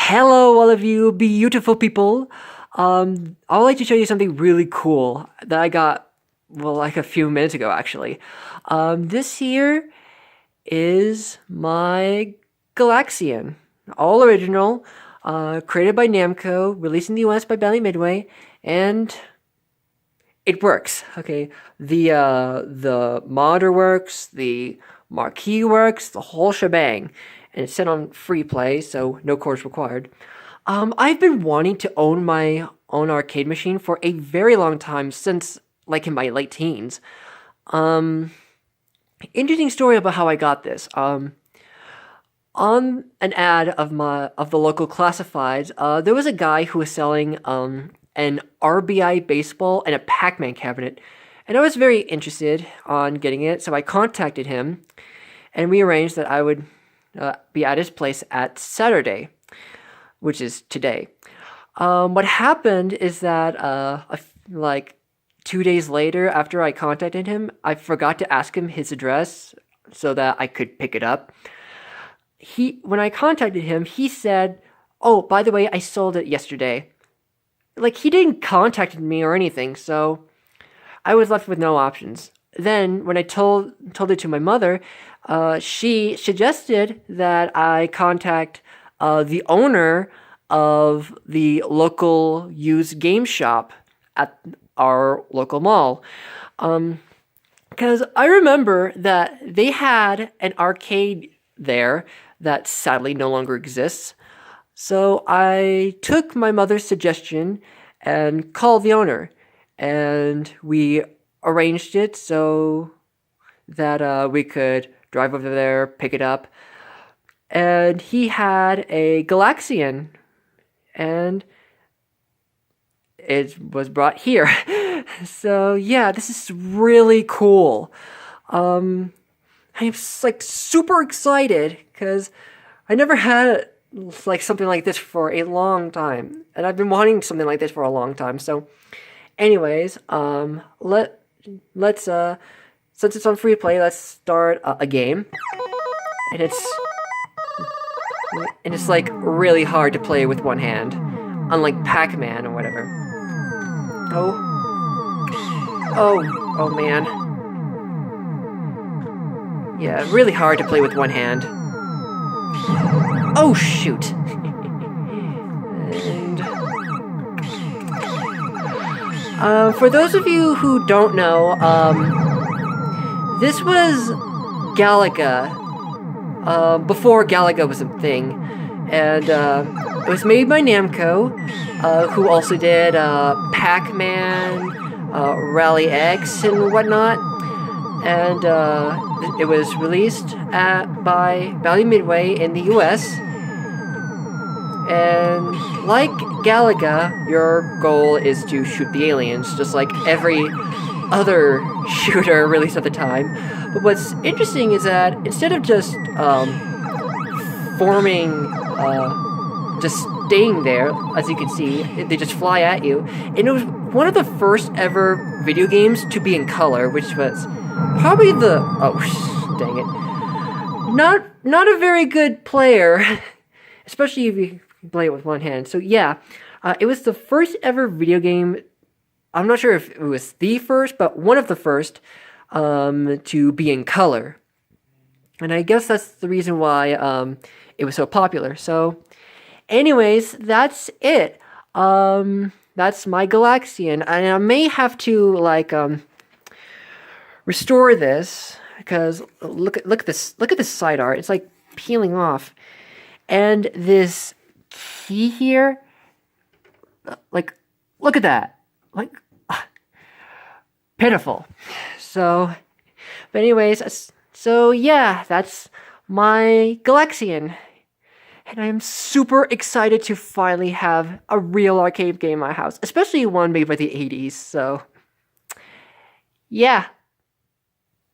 Hello, all of you beautiful people. I'd like to show you something really cool that I got, well, like a few minutes ago, actually. This here is my Galaxian, all original, created by Namco, released in the US by Bally Midway, and it works. Okay, the monitor works, the marquee works, the whole shebang, and it's set on free play, so no course required. I've been wanting to own my own arcade machine for a very long time, since like in my late teens. Interesting story about how I got this. On an ad of the local classifieds, there was a guy who was selling an RBI baseball and a Pac-Man cabinet, and I was very interested on getting it, so I contacted him, and we arranged that I would be at his place at Saturday, which is today. What happened is that like 2 days later, after I contacted him, I forgot to ask him his address so that I could pick it up. When I contacted him, he said, "Oh, by the way, I sold it yesterday." Like, he didn't contact me or anything, so I was left with no options. Then, when I told it to my mother, she suggested that I contact the owner of the local used game shop at our local mall. Because I remember that they had an arcade there that sadly no longer exists. So I took my mother's suggestion and called the owner, and we arranged it so that we could drive over there, pick it up. And he had a Galaxian, and it was brought here. So yeah, this is really cool. I'm like super excited because I never had like something like this for a long time, and I've been wanting something like this for a long time. So anyways, let's since it's on free play, let's start a game. And it's like really hard to play with one hand, unlike Pac-Man or whatever. Oh man. Yeah, really hard to play with one hand. Oh shoot. And for those of you who don't know, this was Galaga, before Galaga was a thing, and it was made by Namco, who also did Pac-Man, Rally X, and whatnot. And it was released by Bally Midway in the US. And like Galaga, your goal is to shoot the aliens, just like every other shooter released at the time. But what's interesting is that instead of just just staying there, as you can see, they just fly at you. And it was one of the first ever video games to be in color, which was probably dang it. Not a very good player, especially if you play it with one hand. So yeah, it was the first ever video game. I'm not sure if it was the first, but one of the first to be in color. And I guess that's the reason why it was so popular. So anyways, that's it. That's my Galaxian. And I may have to restore this, because look at this side art. It's like peeling off. And this key here, like, look at that. Like, pitiful. So, but anyways, so yeah, that's my Galaxian. And I'm super excited to finally have a real arcade game in my house, especially one made by the 80s. So, yeah.